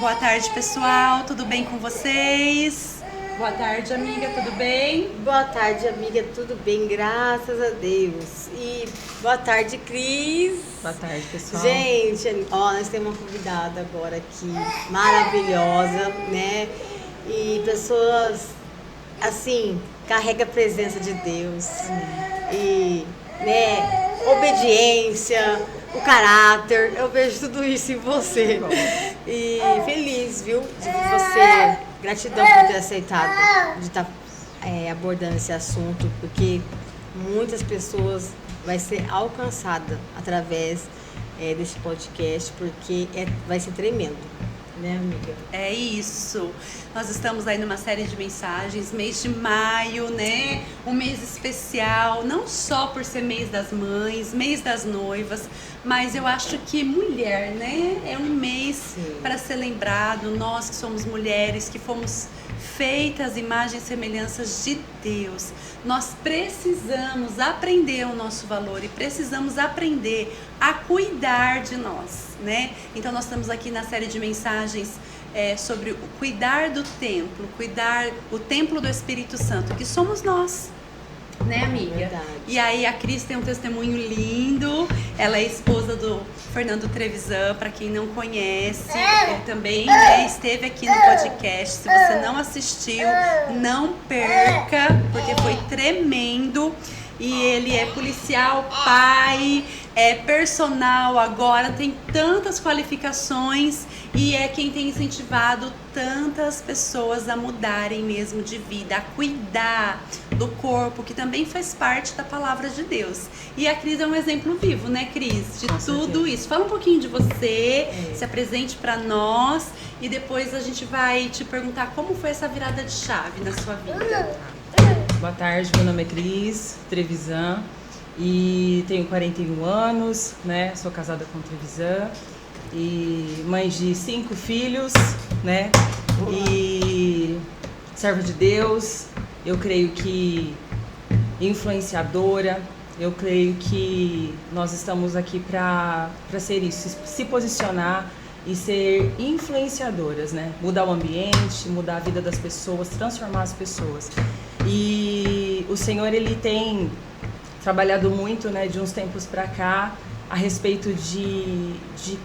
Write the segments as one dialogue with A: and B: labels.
A: Boa tarde, pessoal. Tudo bem com vocês? Boa tarde, amiga. Tudo bem?
B: Boa tarde, amiga. Tudo bem, graças a Deus. E boa tarde, Cris.
C: Boa tarde, pessoal.
B: Gente, ó, nós temos uma convidada agora aqui, maravilhosa, né? E pessoas, assim, carrega a presença de Deus. E, né, obediência, o caráter, eu vejo tudo isso em você. E feliz, viu, de você, gratidão por ter aceitado, de estar abordando esse assunto, porque muitas pessoas vai ser alcançada através desse podcast, porque vai ser tremendo, né, amiga?
A: É isso. Nós estamos aí numa série de mensagens, mês de maio, né? Um mês especial, não só por ser mês das mães, mês das noivas, mas eu acho que mulher, né? É um mês para ser lembrado, nós que somos mulheres, que fomos feitas imagens e semelhanças de Deus. Nós precisamos aprender o nosso valor e precisamos aprender a cuidar de nós, né? Então nós estamos aqui na série de mensagens sobre o cuidar do templo, cuidar o templo do Espírito Santo, que somos nós, né, amiga?
B: Verdade.
A: E aí a Cris tem um testemunho lindo. Ela é esposa do Fernando Trevisan, para quem não conhece. Ele também esteve aqui no podcast. Se você não assistiu, não perca, porque foi tremendo. E ele é policial, pai, é personal agora, tem tantas qualificações e é quem tem incentivado tantas pessoas a mudarem mesmo de vida, a cuidar do corpo, que também faz parte da palavra de Deus. E a Cris é um exemplo vivo, né, Cris? De tudo isso. Fala um pouquinho de você, se apresente para nós e depois a gente vai te perguntar como foi essa virada de chave na sua vida.
C: Boa tarde, meu nome é Cris Trevisan e tenho 41 anos, né? Sou casada com o Trevisan e mãe de 5 filhos, né? E serva de Deus. Eu creio que influenciadora. Eu creio que nós estamos aqui para ser isso, se posicionar e ser influenciadoras, né? Mudar o ambiente, mudar a vida das pessoas, transformar as pessoas. E o Senhor, ele tem trabalhado muito, né, de uns tempos para cá, a respeito de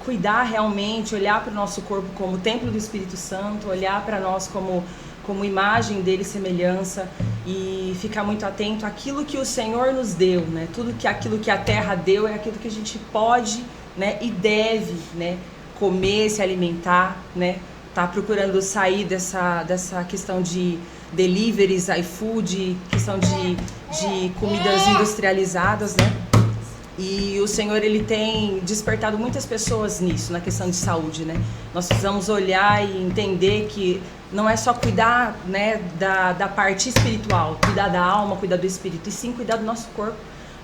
C: cuidar realmente, olhar para o nosso corpo como templo do Espírito Santo, olhar para nós como imagem dele, semelhança, e ficar muito atento àquilo que o Senhor nos deu, né? Aquilo que a terra deu é aquilo que a gente pode, né, e deve, né, comer, se alimentar, né? Tá procurando sair dessa questão de deliveries, iFood, questão de comidas industrializadas, né? E o Senhor, ele tem despertado muitas pessoas nisso, na questão de saúde, né? Nós precisamos olhar e entender que não é só cuidar, né, da parte espiritual, cuidar da alma, cuidar do espírito, e sim cuidar do nosso corpo.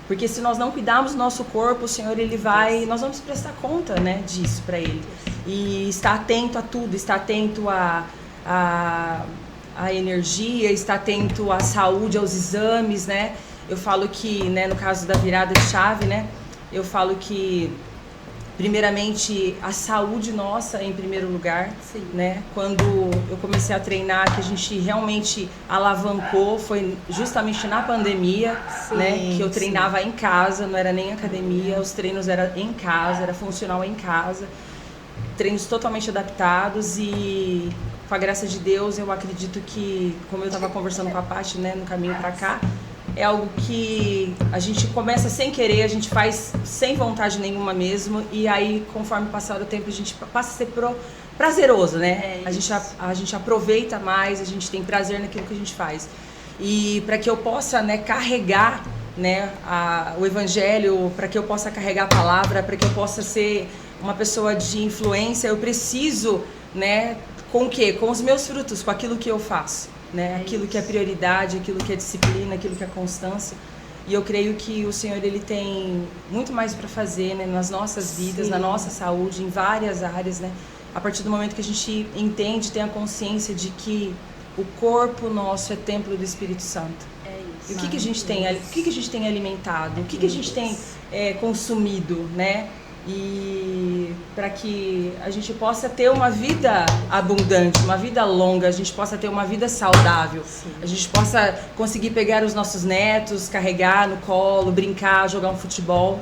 C: Porque se nós não cuidarmos do nosso corpo, o Senhor, nós vamos prestar conta, né, disso para Ele. E estar atento a tudo, estar atento a energia, estar atento à saúde, aos exames, né? Eu falo que, né, no caso da virada de chave, né, eu falo que primeiramente a saúde nossa em primeiro lugar,
A: Sim.
C: Né? Quando eu comecei a treinar, que a gente realmente alavancou, foi justamente na pandemia,
B: Sim,
C: né, que eu treinava em casa, não era nem academia, os treinos eram em casa, era funcional em casa, treinos totalmente adaptados e com a graça de Deus eu acredito que, como eu estava conversando com a Paty, né, no caminho para cá, é algo que a gente começa sem querer, a gente faz sem vontade nenhuma mesmo, e aí, conforme passar o tempo, a gente passa a ser prazeroso, né? A gente aproveita mais, a gente tem prazer naquilo que a gente faz. E para que eu possa, né, carregar, né, o evangelho, para que eu possa carregar a palavra, para que eu possa ser uma pessoa de influência, eu preciso, né, com o quê? Com os meus frutos, com aquilo que eu faço. Né? Aquilo que é prioridade, aquilo que é disciplina, aquilo que é constância. E eu creio que o Senhor, ele tem muito mais para fazer, né, nas nossas vidas, na nossa saúde, em várias áreas, né? A partir do momento que a gente entende, tem a consciência de que o corpo nosso é templo do Espírito Santo. E o que a gente tem, o que a gente tem alimentado, o que a gente tem consumido, né? E a gente possa ter uma vida abundante, uma vida longa, a gente possa ter uma vida saudável, a gente possa conseguir pegar os nossos netos, carregar no colo, brincar, jogar um futebol,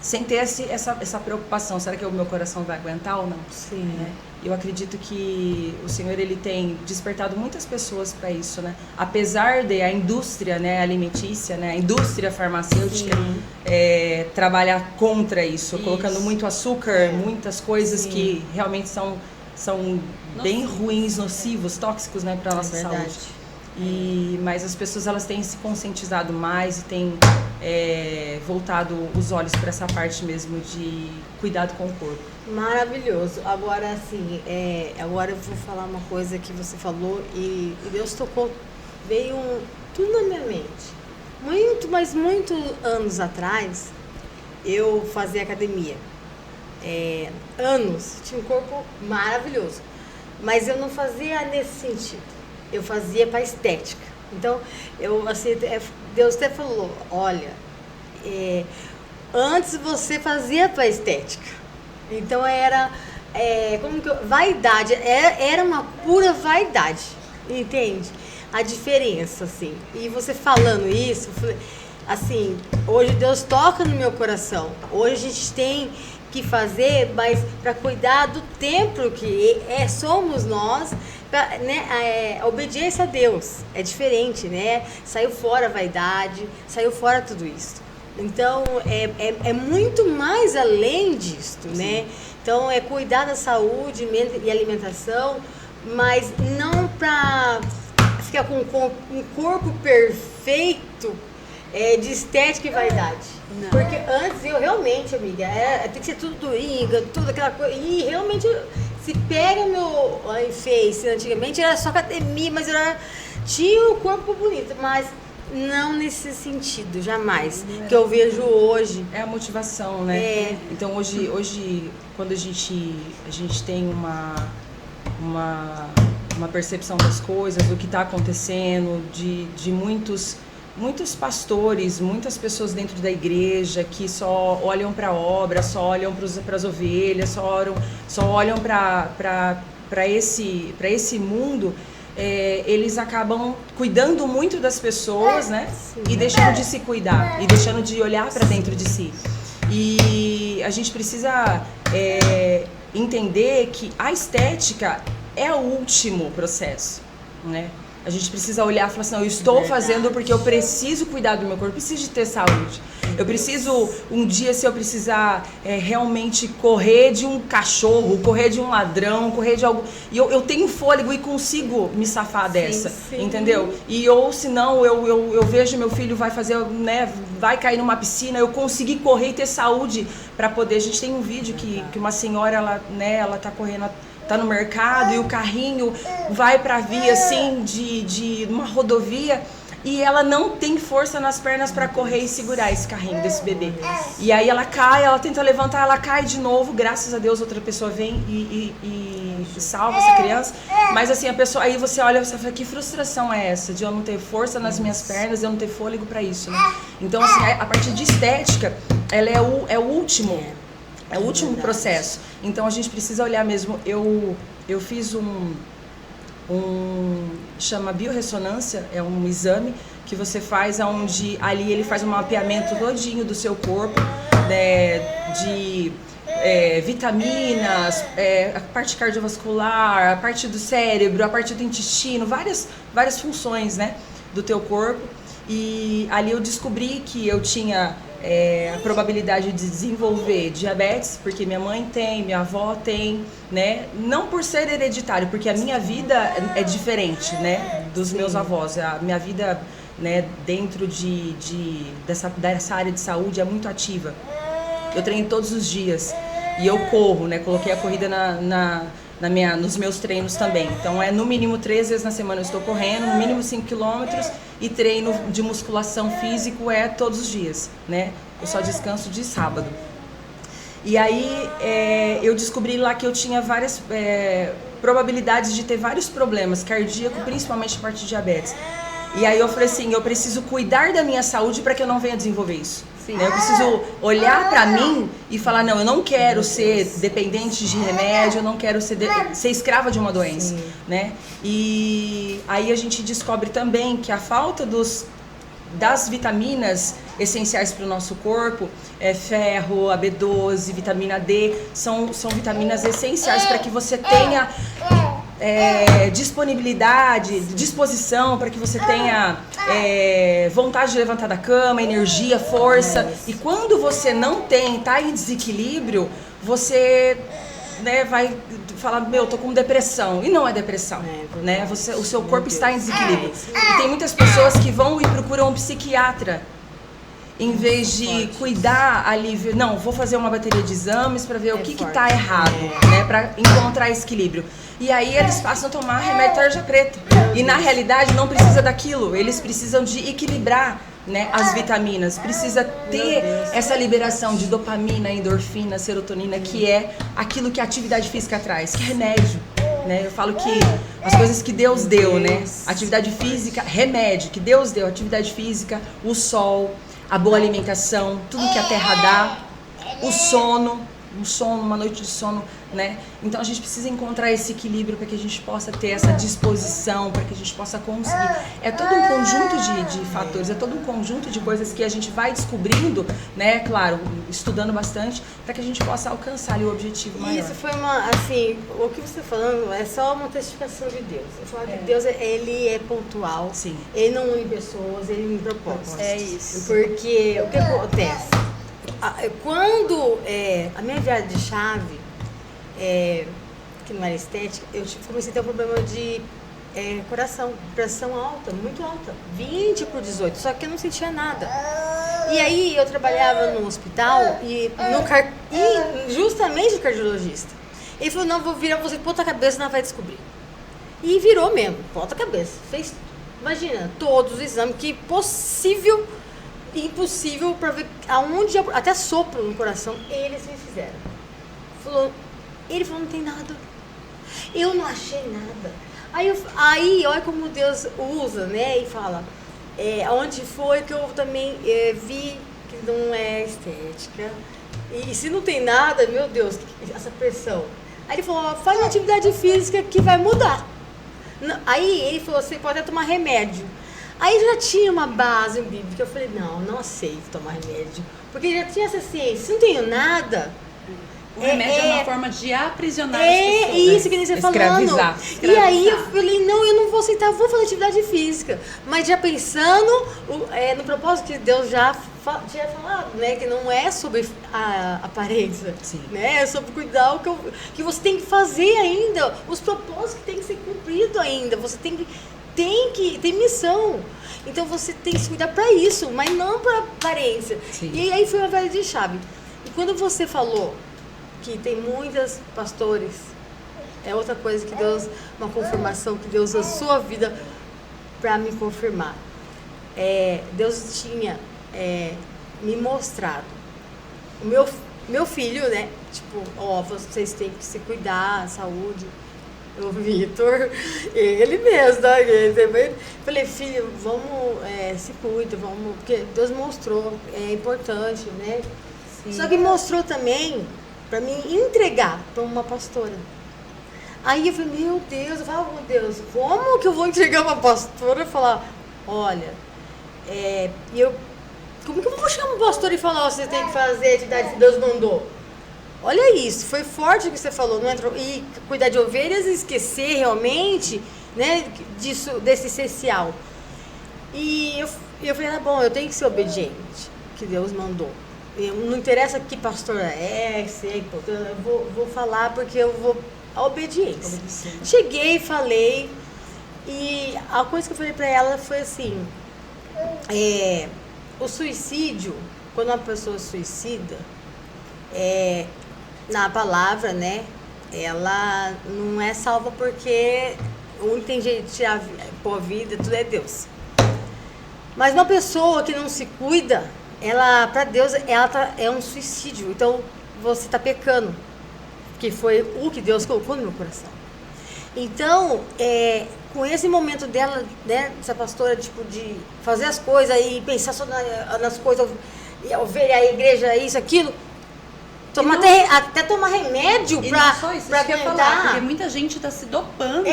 C: sem ter essa preocupação, será que o meu coração vai aguentar ou não?
B: Sim.
C: Né? Eu acredito que o Senhor, ele tem despertado muitas pessoas para isso, né? Apesar de a indústria, né, alimentícia, né, a indústria farmacêutica trabalhar contra isso, colocando muito açúcar, muitas coisas que realmente são bem ruins, nocivos, tóxicos, né, para a nossa saúde. Mas as pessoas, elas têm se conscientizado mais e têm voltado os olhos para essa parte mesmo de cuidado com o corpo.
B: Maravilhoso. Agora, assim, agora eu vou falar uma coisa que você falou e Deus tocou, veio tudo na minha mente. Mas muitos anos atrás, eu fazia academia. Anos, tinha um corpo maravilhoso. Mas eu não fazia nesse sentido. Eu fazia para estética. Então, Deus até falou, olha, antes você fazia para estética. Então era vaidade, era uma pura vaidade, entende? A diferença, assim. E você falando isso, assim, hoje Deus toca no meu coração. Hoje a gente tem que fazer, mas para cuidar do templo que somos nós, a obediência a Deus é diferente, né? Saiu fora a vaidade, saiu fora tudo isso. Então, é muito mais além disso, né? Então, é cuidar da saúde e alimentação, mas não para ficar com um corpo perfeito de estética e vaidade. Não. Porque antes eu realmente, amiga, tem que ser tudo duringa, tudo aquela coisa. E realmente, se pega meu Face, antigamente era só academia, mas tinha o corpo bonito, mas não nesse sentido, jamais. Que eu vejo hoje.
C: É a motivação, né? Então hoje quando a gente tem uma percepção das coisas, do que está acontecendo, de muitos pastores, muitas pessoas dentro da igreja que só olham para a obra, só olham para as ovelhas, só olham para esse mundo. Eles acabam cuidando muito das pessoas, né? Sim. E deixando de se cuidar, e deixando de olhar para dentro de si. E a gente precisa entender que a estética é o último processo, né? A gente precisa olhar e falar assim, não, eu estou fazendo porque eu preciso cuidar do meu corpo, eu preciso de ter saúde. Eu preciso, um dia, se eu precisar realmente correr de um cachorro, correr de um ladrão, correr de algo... E eu tenho fôlego e consigo me safar dessa, entendeu? Ou se não, eu vejo meu filho vai fazer, né, vai cair numa piscina, eu consegui correr e ter saúde para poder... A gente tem um vídeo que uma senhora, ela tá correndo... Tá no mercado e o carrinho vai pra via assim de uma rodovia e ela não tem força nas pernas para correr e segurar esse carrinho desse bebê. E aí ela cai, ela tenta levantar, ela cai de novo, graças a Deus outra pessoa vem e salva essa criança. Mas assim, a pessoa, aí você olha e você fala, que frustração é essa de eu não ter força nas minhas pernas, eu não ter fôlego para isso, né? Então assim, a partir de estética, ela é o último. É o último processo. Então a gente precisa olhar mesmo. Eu fiz chama biorressonância, é um exame que você faz onde ali ele faz um mapeamento todinho do seu corpo, né, de vitaminas, a parte cardiovascular, a parte do cérebro, a parte do intestino, várias funções, né, do teu corpo. E ali eu descobri que eu tinha a probabilidade de desenvolver diabetes, porque minha mãe tem, minha avó tem, né? Não por ser hereditário, porque a minha vida é diferente, né, dos meus avós. A minha vida, né, dentro dessa área de saúde é muito ativa. Eu treino todos os dias e eu corro, né? Coloquei a corrida nos meus treinos também. Então no mínimo 3 vezes na semana eu estou correndo, no mínimo 5 quilômetros, e treino de musculação físico todos os dias, né? Eu só descanso de sábado. E aí eu descobri lá que eu tinha várias probabilidades de ter vários problemas cardíacos, principalmente a parte de diabetes. E aí eu falei assim, eu preciso cuidar da minha saúde para que eu não venha desenvolver isso.
A: Sim.
C: Né? Eu preciso olhar para mim e falar, não, eu não quero ser dependente de remédio, eu não quero ser escrava de uma doença, né? E aí a gente descobre também que a falta das vitaminas essenciais para o nosso corpo, ferro, a B12, vitamina D, são vitaminas essenciais para que você tenha disponibilidade, disposição, para que você tenha vontade de levantar da cama, energia, força. E quando você não tem, tá em desequilíbrio, você vai falar, tô com depressão. E não é depressão, né? O seu corpo está em desequilíbrio. E tem muitas pessoas que vão e procuram um psiquiatra em vez de cuidar ali, não, vou fazer uma bateria de exames para ver o que está errado, né, para encontrar esse equilíbrio. E aí eles passam a tomar remédio tarja preta. E na realidade não precisa daquilo, eles precisam de equilibrar, né, as vitaminas, precisa ter essa liberação de dopamina, endorfina, serotonina, que é aquilo que a atividade física traz, que é remédio. Né? Eu falo que as coisas que Deus deu, né? Atividade física, remédio que Deus deu, atividade física, o sol, a boa alimentação, tudo que a terra dá, o sono, uma noite de sono, né? Então a gente precisa encontrar esse equilíbrio para que a gente possa ter essa disposição, para que a gente possa conseguir. É todo um conjunto de fatores, é todo um conjunto de coisas que a gente vai descobrindo, né? Claro, estudando bastante, para que a gente possa alcançar ali o objetivo maior.
B: Isso foi o que você está falando é só uma testificação de Deus. Falar que Deus, ele é pontual.
C: Sim.
B: Ele não une pessoas, ele une propósitos.
A: É isso.
B: Porque o que acontece? Quando a minha viagem de chave, que não era estética, eu comecei a ter um problema de coração, pressão alta, muito alta, 20/18, só que eu não sentia nada. E aí eu trabalhava no hospital e justamente o cardiologista. Ele falou, não, vou virar você de ponta cabeça, não vai descobrir. E virou mesmo, ponta cabeça. Fez, imagina, todos os exames que impossível para ver aonde, até sopro no coração, eles me fizeram. Ele falou, não tem nada. Eu não achei nada. Aí olha como Deus usa, né? E fala, onde foi que eu também vi que não é estética. E se não tem nada, meu Deus, essa pressão. Aí ele falou, faz uma atividade física que vai mudar. Aí ele falou, você pode até tomar remédio. Aí já tinha uma base bíblica. Eu falei, não aceito tomar remédio. Porque já tinha essa ciência. Se não tenho nada...
A: O remédio é uma forma de aprisionar as pessoas.
B: Isso que nem você falando. E aí eu falei, não, eu não vou aceitar, vou fazer atividade física. Mas já pensando no propósito que Deus já tinha falado, né? Que não é sobre a aparência.
C: Sim.
B: Né? É sobre cuidar o que você tem que fazer ainda. Os propósitos que tem que ser cumprido ainda. Você tem que missão. Então você tem que se cuidar para isso, mas não para aparência.
C: Sim.
B: E aí foi uma velha de chave. E quando você falou que tem muitos pastores, é outra coisa que Deus, uma confirmação que Deus usa a sua vida para me confirmar. Deus tinha me mostrado o meu filho, né? Tipo, vocês têm que se cuidar, saúde. O Vitor, ele mesmo, né? Falei, filho, vamos, se cuida, vamos, porque Deus mostrou, é importante, né? Sim. Só que mostrou também para me entregar para uma pastora. Aí eu falei, meu Deus, como que eu vou entregar uma pastora e falar, olha, como que eu vou chamar uma pastora e falar, você tem que fazer a atividade que Deus mandou? Olha isso, foi forte o que você falou, não entrou, e cuidar de ovelhas e esquecer realmente, né, desse essencial. E eu falei, bom, eu tenho que ser obediente, que Deus mandou. Não interessa que pastora eu vou falar porque eu vou a obediência. Cheguei, falei, e a coisa que eu falei para ela foi assim, o suicídio, quando uma pessoa suicida, na palavra, né, ela não é salva porque o único que tem jeito de tirar a vida, tudo é Deus. Mas uma pessoa que não se cuida, para Deus, é um suicídio. Então, você está pecando. Que foi o que Deus colocou no meu coração. Então, com esse momento dela, né, essa pastora, tipo, de fazer as coisas e pensar só nas coisas, e a ovelha, a igreja, isso, aquilo. Toma até tomar remédio
A: e
B: pra,
A: não só isso,
B: pra
A: isso que eu ia
B: aguentar.
A: falar, porque muita gente tá se dopando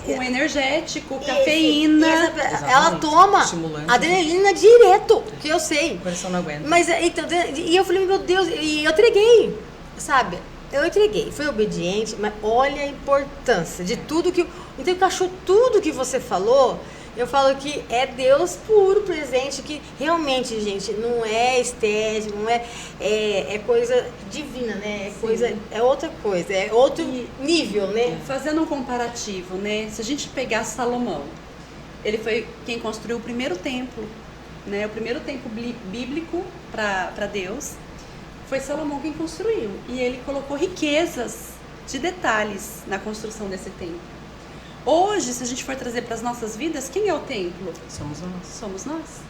A: com energético,
B: Esse-
A: cafeína.
B: ela toma
C: Estimulante.
B: adrenalina direto, que eu sei.
C: O coração não aguenta.
B: Mas então, e eu falei, meu Deus, e eu entreguei, sabe? Eu entreguei, fui obediente, mas olha a importância de tudo que. Então, encaixou tudo que você falou. Eu falo que é Deus puro presente, que realmente, gente, não é estético, não é coisa divina, né? É outra coisa, é outro nível, né?
A: Fazendo um comparativo, né? Se a gente pegar Salomão, ele foi quem construiu o primeiro templo, né? O primeiro templo bíblico para Deus foi Salomão quem construiu. E ele colocou riquezas de detalhes na construção desse templo. Hoje, se a gente for trazer para as nossas vidas, quem é o templo?
C: Somos nós.
A: Somos nós.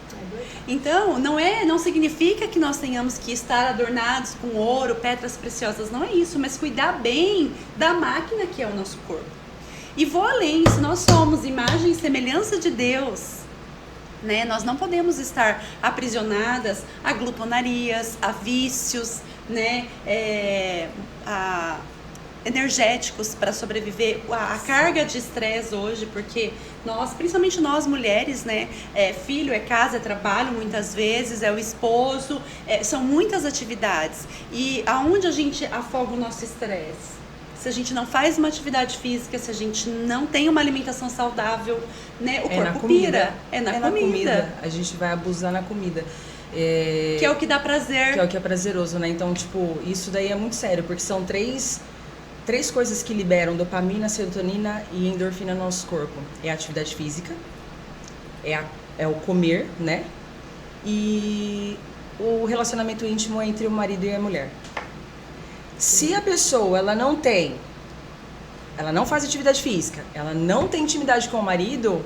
A: Então, não significa que nós tenhamos que estar adornados com ouro, pedras preciosas, não é isso, mas cuidar bem da máquina que é o nosso corpo. E vou além, se nós somos imagem e semelhança de Deus, né, nós não podemos estar aprisionadas a glutonarias, a vícios, né, energéticos para sobreviver, a carga de estresse hoje, porque nós, principalmente nós mulheres, né, filho, casa, trabalho muitas vezes, o esposo, são muitas atividades, e aonde a gente afoga o nosso estresse? Se a gente não faz uma atividade física, se a gente não tem uma alimentação saudável, né, o corpo pira. É na comida.
C: A gente vai abusar na comida.
A: Que é o que dá prazer.
C: Que é o que é prazeroso, né? Então, tipo, isso daí é muito sério, porque são três coisas que liberam dopamina, serotonina e endorfina no nosso corpo. É a atividade física, é o comer, né? E o relacionamento íntimo entre o marido e a mulher. Se a pessoa, ela não faz atividade física, ela não tem intimidade com o marido,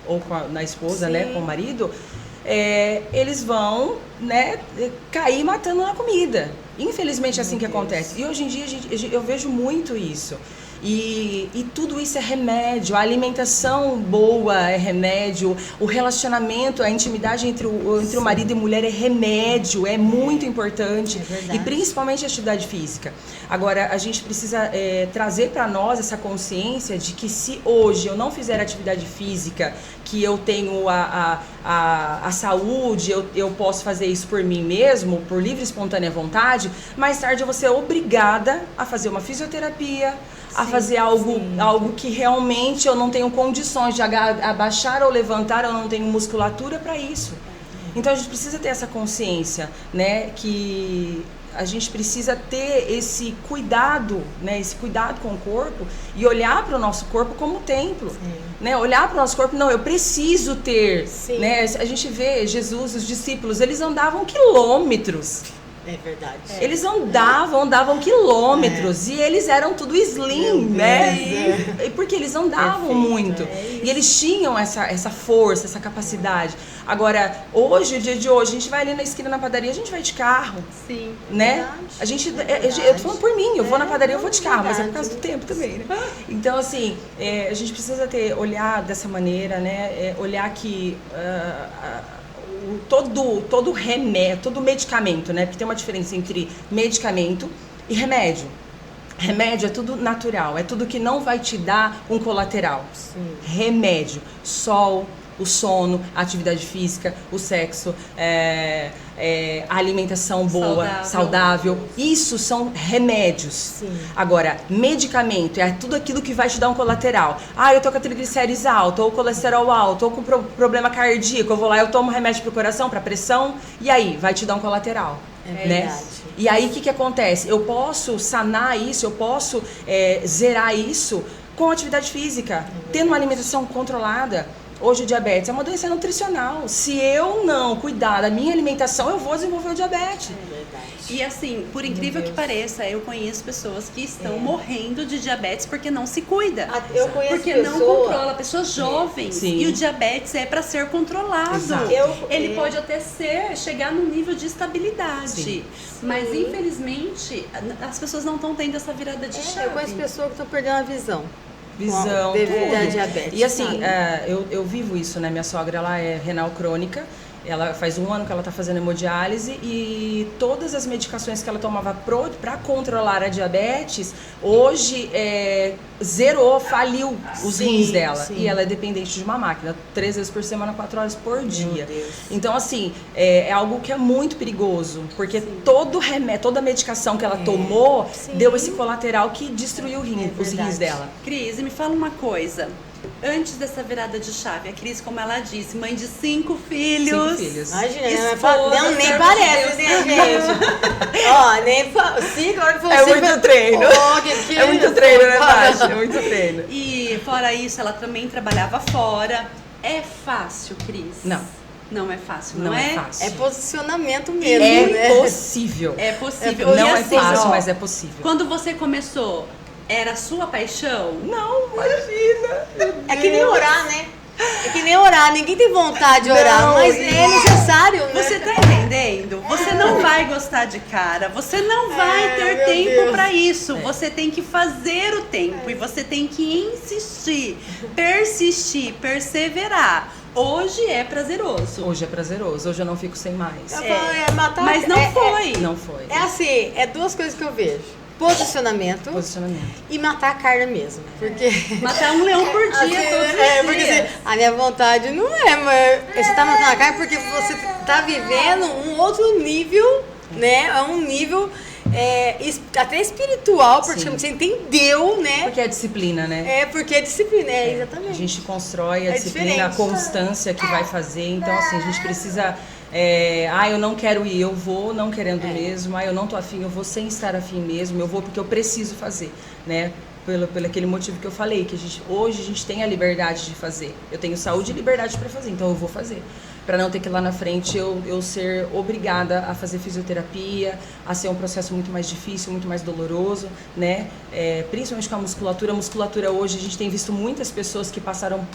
C: ou na esposa,
B: Sim.
C: né, com o marido, eles vão, né, cair matando na comida. Infelizmente é assim que acontece. E hoje em dia eu vejo muito isso. E tudo isso é remédio, a alimentação boa é remédio, o relacionamento, a intimidade entre o marido e mulher é remédio, é muito importante.
B: É verdade.
C: E principalmente a atividade física. Agora, a gente precisa trazer para nós essa consciência de que se hoje eu não fizer atividade física, que eu tenho a saúde, eu posso fazer isso por mim mesmo, por livre e espontânea vontade, mais tarde eu vou ser obrigada a fazer uma fisioterapia, a fazer algo que realmente eu não tenho condições de abaixar ou levantar, eu não tenho musculatura para isso. Então a gente precisa ter essa consciência, né, que a gente precisa ter esse cuidado, né, esse cuidado com o corpo e olhar para o nosso corpo como templo, né, olhar para o nosso corpo, não, eu preciso ter, né, a gente vê Jesus, os discípulos, eles andavam quilômetros.
B: É verdade.
C: Eles andavam quilômetros e eles eram tudo slim, né? E porque eles andavam muito. E eles tinham essa força, essa capacidade. Agora, hoje, o dia de hoje, a gente vai ali na esquina na padaria, a gente vai de carro.
A: Sim.
C: Né? A gente, eu tô falando por mim, eu vou na padaria, eu vou de carro, mas é por causa do tempo também, né? Então, assim, a gente precisa olhar dessa maneira, né? Olhar que todo remédio, todo medicamento, né? Porque tem uma diferença entre medicamento e remédio. Remédio é tudo natural, é tudo que não vai te dar um colateral.
B: Sim.
C: Remédio, sol, o sono, a atividade física, o sexo, a alimentação boa, saudável. Isso são remédios.
B: Sim.
C: Agora, medicamento é tudo aquilo que vai te dar um colateral. Eu tô com a triglicérides alta, ou colesterol alto, ou com problema cardíaco, eu vou lá, eu tomo remédio pro coração, pra pressão, e aí, vai te dar um colateral.
B: É
C: né?
B: verdade.
C: E aí, o que acontece? Eu posso sanar isso, eu posso zerar isso com atividade física, tendo uma alimentação controlada. Hoje o diabetes é uma doença nutricional. Se eu não cuidar da minha alimentação, eu vou desenvolver o diabetes.
B: É verdade.
A: E assim, por incrível que pareça, eu conheço pessoas que estão morrendo de diabetes porque não se cuida.
B: Eu conheço
A: porque
B: pessoa,
A: não controla, pessoas jovens.
C: Sim.
A: E o diabetes é para ser controlado.
C: Exato.
A: Ele pode até chegar num nível de estabilidade.
C: Sim.
A: Mas infelizmente as pessoas não estão tendo essa virada de chave.
B: Eu conheço pessoas que estão perdendo a visão.
C: Visão,
B: devido à
C: tudo.
B: diabetes.
C: E assim, eu vivo isso, né? Minha sogra, ela é renal crônica Ela faz 1 ano que ela está fazendo hemodiálise e todas as medicações que ela tomava para controlar a diabetes, hoje zerou, faliu os rins dela.
B: Sim.
C: E ela é dependente de uma máquina, 3 vezes por semana, 4 horas por dia.
B: Deus.
C: Então, assim, é algo que é muito perigoso, porque todo remédio, toda a medicação que ela tomou deu esse colateral que destruiu os rins dela.
A: Cris, me fala uma coisa. Antes dessa virada de chave, a Cris, como ela disse, mãe de 5 filhos.
C: 5 filhos.
B: Imagina,
A: esposa,
B: nem
A: serva
B: parece,
A: de
B: né,
A: Deus.
B: gente? Ó, nem 5 horas por
C: É muito treino. É muito treino, né, Tati? É muito treino.
A: E fora isso, ela também trabalhava fora. É fácil, Cris?
C: Não.
A: Não é fácil,
C: Não é
B: É
C: fácil.
B: posicionamento mesmo,
C: É
B: né?
C: possível.
A: É possível.
B: É
A: E
C: Não é
A: assim,
C: fácil,
A: ó,
C: mas é possível.
A: quando você começou, era a sua paixão?
C: Não, imagina.
B: É que nem orar, né? É que nem orar, ninguém tem vontade de orar,
C: Não,
B: mas é necessário, né?
A: Você tá entendendo? Você não vai gostar de cara, você não vai ter
B: meu
A: tempo
B: Deus.
A: pra isso. Você tem que fazer o tempo e você tem que insistir, persistir, perseverar. Hoje é prazeroso.
C: Hoje é prazeroso, hoje eu não fico sem mais.
B: Matar,
A: Mas não foi.
C: Não foi.
B: É assim, é 2 coisas que eu vejo. Posicionamento
C: Posicionamento.
B: e matar a carne mesmo. Porque...
A: Matar um leão por dia,
B: Assim,
A: todos os dias.
B: porque assim, a minha vontade não é, mas você tá matando a carne porque você tá vivendo um outro nível, né? É um nível até espiritual, porque
C: Sim.
B: você entendeu, né?
C: Porque é disciplina, né?
B: É porque é disciplina,
C: A
B: exatamente.
C: gente constrói a
B: É
C: disciplina, a
B: diferente.
C: constância que vai fazer. Então, assim, a gente precisa... eu não quero ir, eu vou não querendo mesmo. Eu não tô afim, eu vou sem estar afim mesmo. Eu vou porque eu preciso fazer, né? Pelo aquele motivo que eu falei, que hoje a gente tem a liberdade de fazer. Eu tenho saúde e liberdade para fazer, então eu vou fazer. Para não ter que lá na frente eu ser obrigada a fazer fisioterapia, a ser um processo muito mais difícil, muito mais doloroso, né? Principalmente com a musculatura. A musculatura hoje, a gente tem visto muitas pessoas que passaram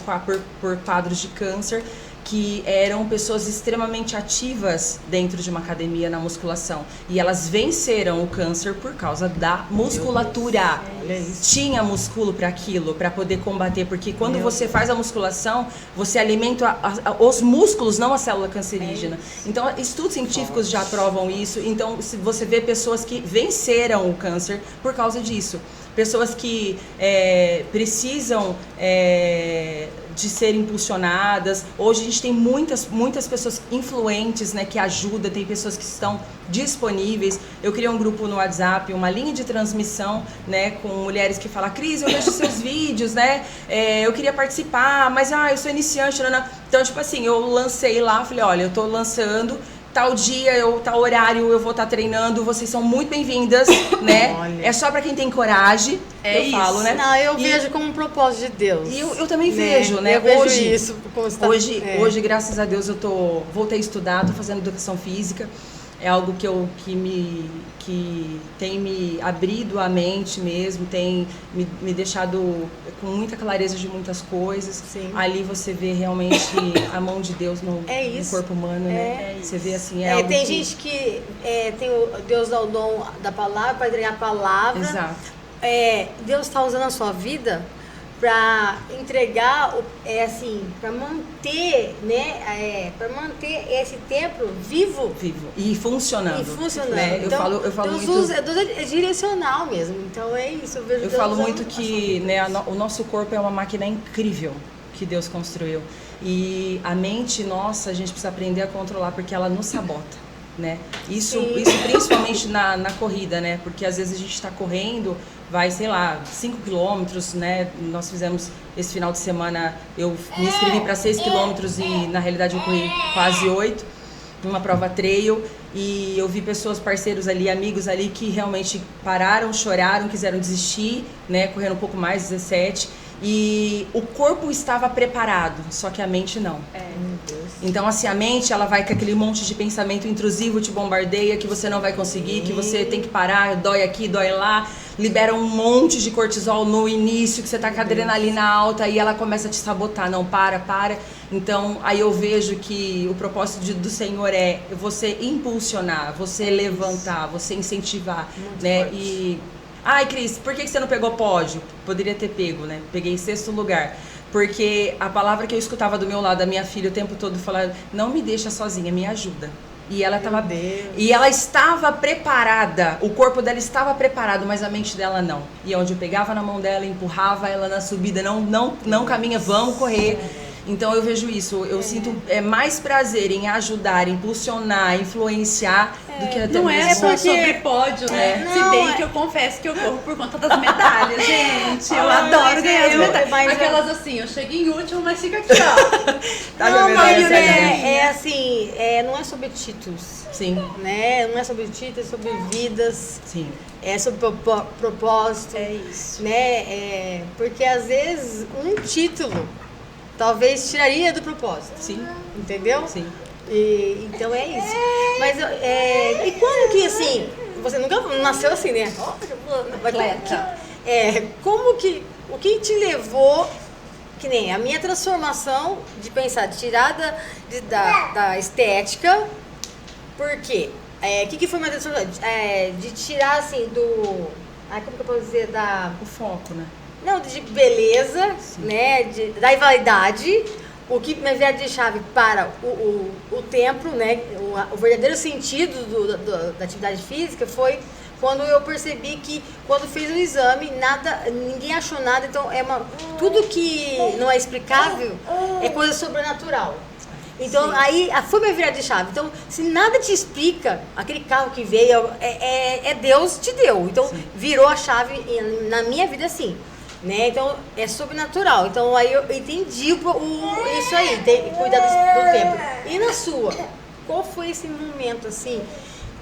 C: por quadros de câncer, que eram pessoas extremamente ativas dentro de uma academia na musculação. E elas venceram o câncer por causa da musculatura.
B: Olha isso.
C: Tinha músculo para aquilo, para poder combater, porque quando você faz a musculação, você alimenta os músculos, não a célula cancerígena. Então, estudos científicos já provam isso. Então, se você vê pessoas que venceram o câncer por causa disso. Pessoas que precisam de ser impulsionadas. Hoje a gente tem muitas pessoas influentes, né, que ajudam, tem pessoas que estão disponíveis. Eu criei um grupo no WhatsApp, uma linha de transmissão, né, com mulheres que falam: Cris, eu vejo seus vídeos, né, eu queria participar, mas eu sou iniciante, não. Então, tipo assim, eu lancei lá, falei: olha, eu tô lançando, tal dia, tal horário eu vou estar treinando, vocês são muito bem-vindas, né?
B: Olha.
C: É só pra quem tem coragem, eu falo, né?
B: Não, eu
C: E-
B: vejo como um propósito de Deus.
C: E eu também vejo, né?
B: Eu vejo
C: Hoje,
B: isso. Como está...
C: hoje, graças a Deus, voltei a estudar, tô fazendo educação física. É algo que tem me abrido a mente mesmo, tem me deixado com muita clareza de muitas coisas.
B: Sim.
C: Ali você vê realmente a mão de Deus no
B: isso.
C: corpo humano, né? Você vê assim, algo
B: tem
C: que...
B: gente que Deus dá o dom da palavra para entregar a palavra.
C: Exato.
B: Deus está usando a sua vida para entregar, para manter, né? Para manter esse templo vivo.
C: E funcionando.
B: E funcionando.
C: Né?
B: Então,
C: eu falo
B: Deus
C: muito...
B: Deus é direcional mesmo. Então é isso. Eu vejo
C: Eu
B: Deus
C: falo
B: usando
C: muito
B: a sua
C: que,
B: vida.
C: né, o nosso corpo é uma máquina incrível que Deus construiu. E a mente nossa, a gente precisa aprender a controlar, porque ela nos sabota, né? Isso principalmente na corrida, né? Porque às vezes a gente está correndo, vai, sei lá, 5 quilômetros, né? Nós fizemos esse final de semana, eu me inscrevi para 6 quilômetros e na realidade eu corri quase 8, numa prova trail. E eu vi pessoas, parceiros ali, amigos ali, que realmente pararam, choraram, quiseram desistir, né? Correram um pouco mais, 17. E o corpo estava preparado, só que a mente não. Então, assim, a mente, ela vai com aquele monte de pensamento intrusivo, te bombardeia, que você não vai conseguir, que você tem que parar, dói aqui, dói lá, libera um monte de cortisol no início, que você tá com a adrenalina alta, e ela começa a te sabotar, não, para. Então, aí eu vejo que o propósito do Senhor é você impulsionar, você levantar, você incentivar,
B: muito
C: né?
B: forte.
C: Ai, Cris, por que você não pegou pódio? Poderia ter pego, né? Peguei em 6º lugar. Porque a palavra que eu escutava do meu lado, a minha filha o tempo todo falava, não me deixa sozinha, me ajuda. E ela estava preparada, o corpo dela estava preparado, mas a mente dela não. E onde eu pegava na mão dela, empurrava ela na subida, não caminha, vamos correr. Então eu vejo isso, eu sinto mais prazer em ajudar, impulsionar, influenciar do que até
A: não é só
C: mesmo.
A: sobre pódio, né? Se bem que eu confesso que eu corro por conta das medalhas, gente. Eu adoro ganhar as medalhas. Aquelas assim, eu chego em último, mas fica aqui, ó.
B: Não, mas é assim, não é sobre títulos.
C: Sim.
B: Né? Não é sobre títulos, é sobre vidas.
C: Sim.
B: É sobre propósito.
A: É isso.
B: Né? Porque às vezes um título talvez tiraria do propósito.
C: Sim.
B: Entendeu?
C: Sim.
B: Então é isso. Mas e quando que assim, você nunca nasceu assim, né? Como que, o que te levou, que nem a minha transformação de pensar, de tirada da estética, por quê? O que foi minha transformação? De tirar assim do, como que eu posso dizer,
C: o foco, né?
B: Não, de beleza, né, da vaidade, o que me veio de chave para o templo, né, o verdadeiro sentido da atividade física foi quando eu percebi que quando fiz o exame, ninguém achou nada, então tudo que não é explicável é coisa sobrenatural. Então, aí foi minha virada de chave. Então, se nada te explica, aquele carro que veio, Deus te deu. Então, virou a chave na minha vida assim. Né? Então, é sobrenatural. Então, aí eu entendi isso aí, cuidar do tempo. E na sua? Qual foi esse momento, assim,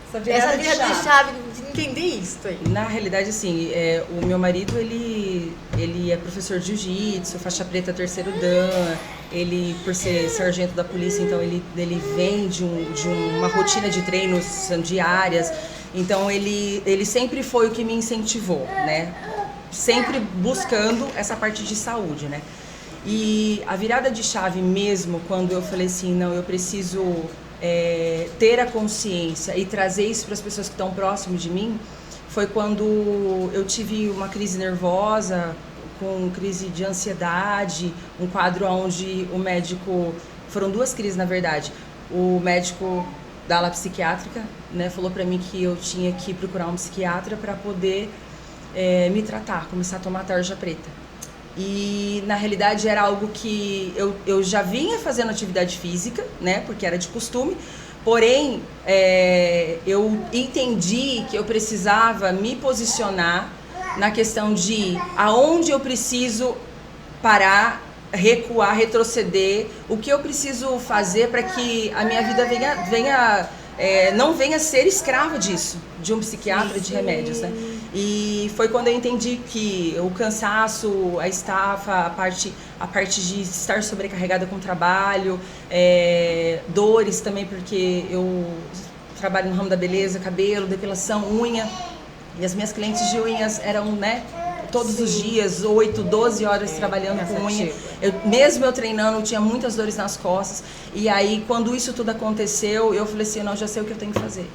B: essa virada de chave de entender isso aí?
C: Na realidade, assim, o meu marido, ele é professor de jiu-jitsu, faixa preta 3º dan, ele, por ser sargento da polícia, então ele vem de uma rotina de treinos diárias, então ele sempre foi o que me incentivou, né? Sempre buscando essa parte de saúde, né? E a virada de chave mesmo, quando eu falei assim, não, eu preciso ter a consciência e trazer isso para as pessoas que estão próximas de mim, foi quando eu tive uma crise nervosa, com crise de ansiedade, um quadro onde o médico, foram 2 crises na verdade, o médico da ala psiquiátrica, né, falou para mim que eu tinha que procurar um psiquiatra para poder me tratar, começar a tomar tarja preta. E na realidade era algo que eu já vinha fazendo atividade física, né, porque era de costume, porém eu entendi que eu precisava me posicionar na questão de aonde eu preciso parar, recuar, retroceder, o que eu preciso fazer para que a minha vida não venha ser escrava disso, de um psiquiatra, de remédios, né? E foi quando eu entendi que o cansaço, a estafa, a parte de estar sobrecarregada com o trabalho, dores também, porque eu trabalho no ramo da beleza, cabelo, depilação, unha, e as minhas clientes de unhas eram, né, todos os dias, 8, 12 horas trabalhando com unha. Mesmo eu treinando, eu tinha muitas dores nas costas. E aí, quando isso tudo aconteceu, eu falei assim, não, já sei o que eu tenho que fazer.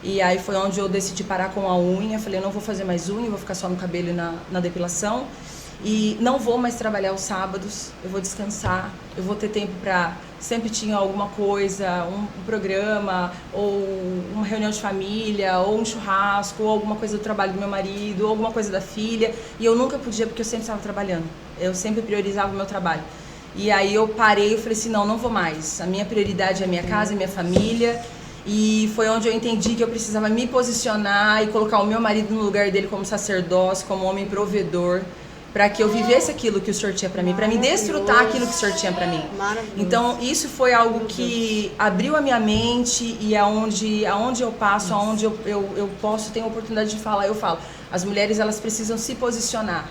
C: E aí foi onde eu decidi parar com a unha. Falei, eu não vou fazer mais unha, vou ficar só no cabelo e na depilação. E não vou mais trabalhar os sábados, eu vou descansar, eu vou ter tempo para... Sempre tinha alguma coisa, um programa, ou uma reunião de família, ou um churrasco, ou alguma coisa do trabalho do meu marido, ou alguma coisa da filha. E eu nunca podia, porque eu sempre estava trabalhando. Eu sempre priorizava o meu trabalho. E aí eu parei e falei assim, não vou mais. A minha prioridade é a minha casa, a minha família. E foi onde eu entendi que eu precisava me posicionar e colocar o meu marido no lugar dele como sacerdócio, como homem provedor, para que eu vivesse aquilo que o Senhor tinha para mim, para me desfrutar aquilo que o Senhor tinha para mim. Então, isso foi algo que abriu a minha mente e aonde eu passo, aonde eu posso, tenho a oportunidade de falar, eu falo. As mulheres, elas precisam se posicionar,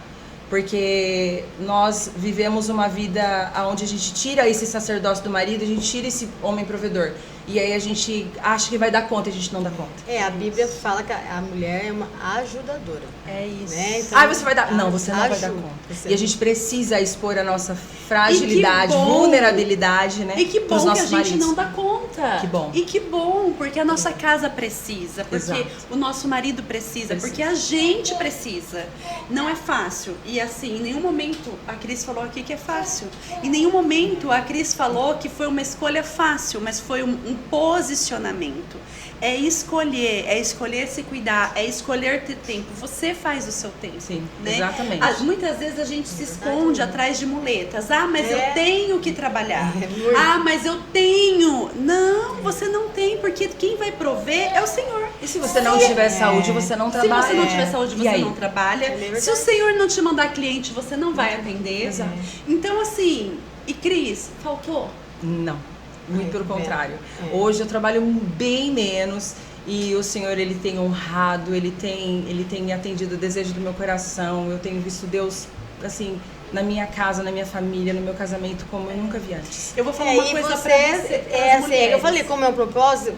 C: porque nós vivemos uma vida onde a gente tira esse sacerdócio do marido, a gente tira esse homem provedor. E aí a gente acha que vai dar conta e a gente não dá conta.
B: A Bíblia fala que a mulher é uma ajudadora.
A: É isso.
B: Né? Então,
C: você vai dar... Não, você não vai dar conta. E a gente precisa expor a nossa fragilidade, vulnerabilidade, né?
A: E que bom que a gente não dá conta. luta.
C: Que bom.
A: E que bom, porque a nossa casa precisa, porque
C: Exato.
A: o nosso marido precisa, porque a gente precisa. Não é fácil. E assim, em nenhum momento a Cris falou aqui que é fácil. Em nenhum momento a Cris falou que foi uma escolha fácil, mas foi um posicionamento. É escolher se cuidar, é escolher ter tempo. Você faz o seu tempo.
C: Sim,
A: né?
C: exatamente.
A: Muitas vezes a gente se esconde atrás de muletas. Ah, mas eu tenho que trabalhar.
B: Muito.
A: Ah, mas eu tenho. Não, você não tem, porque quem vai prover é o Senhor.
C: E se você não tiver saúde, você não trabalha.
A: Se você não tiver saúde,
C: E
A: você
C: aí?
A: não trabalha.
B: verdade.
A: Se o Senhor não te mandar cliente, você não vai atender.
C: Exato.
A: Então, assim, e Cris, faltou?
C: Não, muito pelo
B: bem.
C: contrário. Hoje eu trabalho bem menos e o Senhor, Ele tem honrado, Ele tem atendido o desejo do meu coração. Eu tenho visto Deus, assim, na minha casa, na minha família, no meu casamento, como eu nunca vi antes.
A: Eu vou falar uma coisa pra você.
B: assim, eu falei como é um propósito,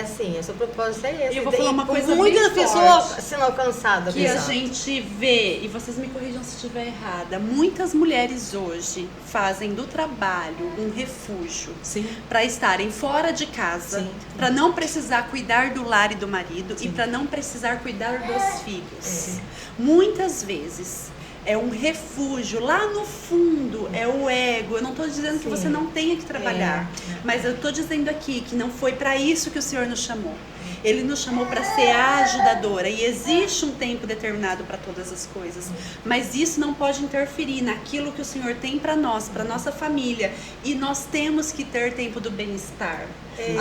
B: assim, o seu propósito é esse.
A: Eu vou falar uma coisa
B: muitas
A: bem
B: pessoas
A: forte.
B: sendo alcançadas.
A: Que a gente vê, e vocês me corrijam se estiver errada, muitas mulheres hoje fazem do trabalho um refúgio
C: Sim.
A: para estarem fora de casa,
C: Sim.
A: para não precisar cuidar do lar e do marido e para não precisar cuidar dos filhos. Muitas vezes é um refúgio, lá no fundo é o ego. Eu não estou dizendo que você não tenha que trabalhar, mas eu estou dizendo aqui que não foi para isso que o Senhor nos chamou. Ele nos chamou para ser a ajudadora e existe um tempo determinado para todas as coisas, mas isso não pode interferir naquilo que o Senhor tem para nós, para nossa família, e nós temos que ter tempo do bem-estar.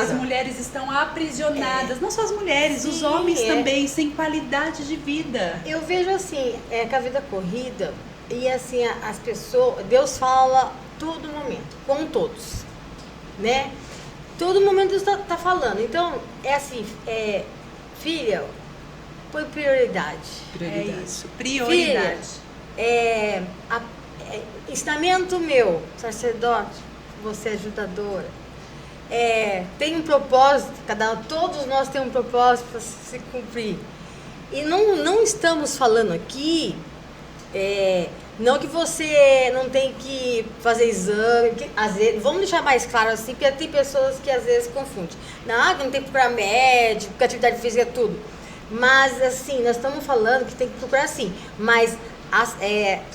A: As mulheres estão aprisionadas, não só as mulheres, os homens também, sem qualidade de vida.
B: Eu vejo assim, com a vida corrida, e assim, as pessoas, Deus fala todo momento, com todos, né? Todo momento Deus tá falando. Então, é assim, filha, põe prioridade.
C: Prioridade.
A: É isso, prioridade.
B: Filha, ensinamento meu, sacerdote, você é ajudadora. Tem um propósito, todos nós temos um propósito para se cumprir. E não estamos falando aqui, não que você não tem que fazer exame, que, às vezes, vamos deixar mais claro assim, porque tem pessoas que às vezes confundem. Não tem que procurar médico, porque atividade física é tudo. Mas assim, nós estamos falando que tem que procurar sim, mas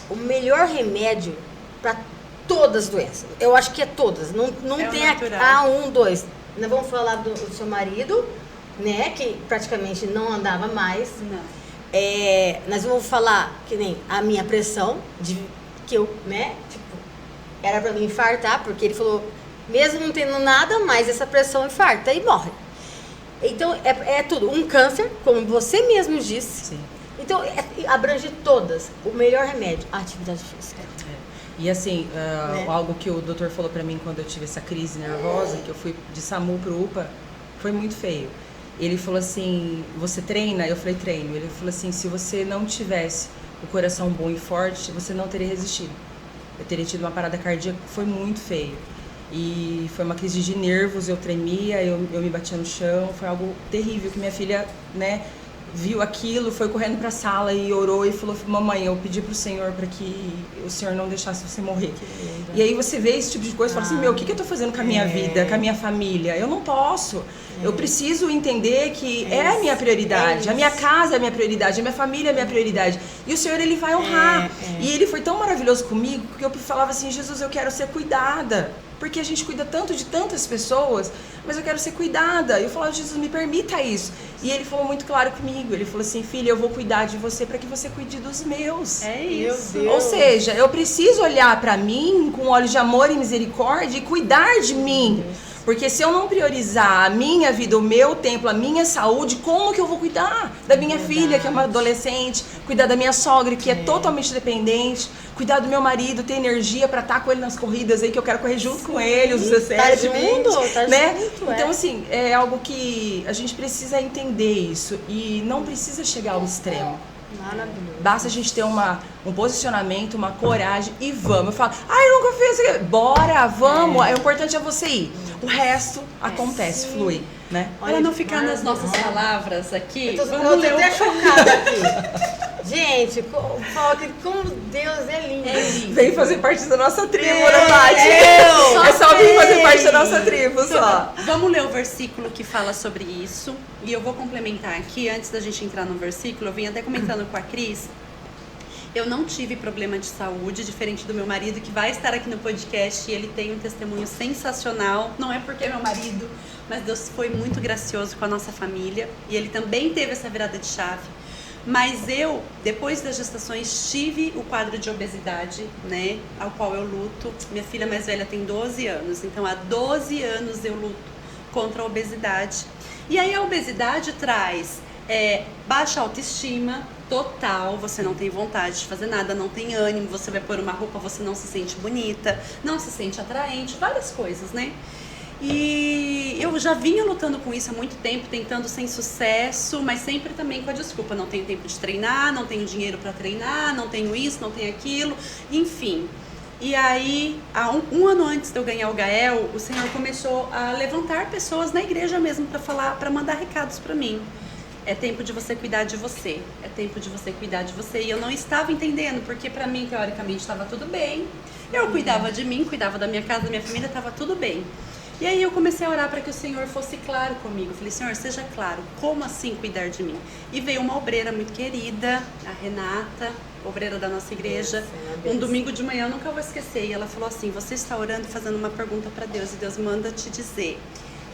B: o melhor remédio para todas as doenças, eu acho que é todas, não tem um, dois. Nós vamos falar do seu marido, né, que praticamente não andava mais.
A: Não.
B: Nós vamos falar que nem a minha pressão, que eu, né, tipo, era pra mim infartar, porque ele falou, mesmo não tendo nada, mas essa pressão infarta e morre. Então, é tudo. Um câncer, como você mesmo disse.
C: Sim.
B: Então, abrange todas. O melhor remédio, a atividade física.
C: E assim, algo que o doutor falou pra mim quando eu tive essa crise nervosa, que eu fui de SAMU pro UPA, foi muito feio. Ele falou assim, você treina? Eu falei, treino. Ele falou assim, se você não tivesse o coração bom e forte, você não teria resistido. Eu teria tido uma parada cardíaca, foi muito feio. E foi uma crise de nervos, eu tremia, eu me batia no chão, foi algo terrível, que minha filha, né, viu aquilo, foi correndo pra sala e orou e falou, mamãe, eu pedi pro Senhor para que o Senhor não deixasse você morrer. E aí você vê esse tipo de coisa e fala assim, o que eu tô fazendo com a minha vida, com a minha família? Eu não posso. Eu preciso entender que é a minha prioridade, a minha casa é a minha prioridade, a minha família é a minha prioridade. E o Senhor, Ele vai honrar. E Ele foi tão maravilhoso comigo, porque eu falava assim, Jesus, eu quero ser cuidada. Porque a gente cuida tanto de tantas pessoas, mas eu quero ser cuidada. E eu falava, Jesus, me permita isso. E Ele falou muito claro comigo. Ele falou assim, filha, eu vou cuidar de você para que você cuide dos meus.
A: É isso.
C: Ou seja, eu preciso olhar para mim com olhos de amor e misericórdia e cuidar de mim. Porque se eu não priorizar a minha vida, o meu templo, a minha saúde, como que eu vou cuidar da minha filha, que é uma adolescente, cuidar da minha sogra, que é totalmente dependente, cuidar do meu marido, ter energia para estar com ele nas corridas aí, que eu quero correr junto com ele, os 17, 20,
B: tá
C: né?
B: junto,
C: Então, assim, é algo que a gente precisa entender isso e não precisa chegar ao extremo.
B: Maravilhoso.
C: Basta a gente ter um posicionamento, uma coragem e vamos. Eu falo, eu nunca fiz isso. Bora, vamos. O importante é você ir. O resto acontece, flui, né?
A: Para não ficar nas nossas palavras aqui,
B: Eu tô
A: vamos ler
B: até chocada aqui. Gente, gente, fala que como Deus é lindo.
C: Vem fazer parte da nossa tribo, né, Paty? É só vir fazer parte da nossa tribo, só.
A: Vamos ler o versículo que fala sobre isso. E eu vou complementar aqui, antes da gente entrar no versículo, eu vim até comentando com a Cris. Eu não tive problema de saúde, diferente do meu marido, que vai estar aqui no podcast e ele tem um testemunho sensacional. Não é porque é meu marido, mas Deus foi muito gracioso com a nossa família. E ele também teve essa virada de chave. Mas eu, depois das gestações, tive o quadro de obesidade, né, ao qual eu luto. Minha filha mais velha tem 12 anos, então há 12 anos eu luto contra a obesidade. E aí a obesidade traz baixa autoestima total, você não tem vontade de fazer nada, não tem ânimo, você vai pôr uma roupa, você não se sente bonita, não se sente atraente, várias coisas, né? E eu já vinha lutando com isso há muito tempo, tentando sem sucesso, mas sempre também com a desculpa, não tenho tempo de treinar, não tenho dinheiro para treinar, não tenho isso, não tenho aquilo, enfim. E aí, há um ano antes de eu ganhar o Gael, o Senhor começou a levantar pessoas na igreja mesmo para falar, para mandar recados para mim. É tempo de você cuidar de você, é tempo de você cuidar de você. E eu não estava entendendo, porque para mim, teoricamente, estava tudo bem. Eu cuidava de mim, cuidava da minha casa, da minha família, estava tudo bem. E aí eu comecei a orar para que o Senhor fosse claro comigo. Eu falei, Senhor, seja claro, como assim cuidar de mim? E veio uma obreira muito querida, a Renata, obreira da nossa igreja. Um domingo de manhã, eu nunca vou esquecer. E ela falou assim, você está orando, fazendo uma pergunta para Deus, e Deus manda te dizer,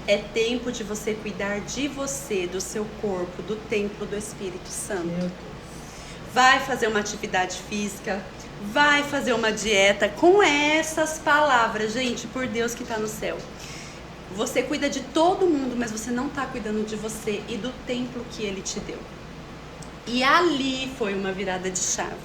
A: é tempo de você cuidar de você, do seu corpo, do templo do Espírito Santo. Vai fazer uma atividade física, vai fazer uma dieta com essas palavras, gente, por Deus que está no céu. Você cuida de todo mundo, mas você não está cuidando de você e do templo que Ele te deu. E ali foi uma virada de chave.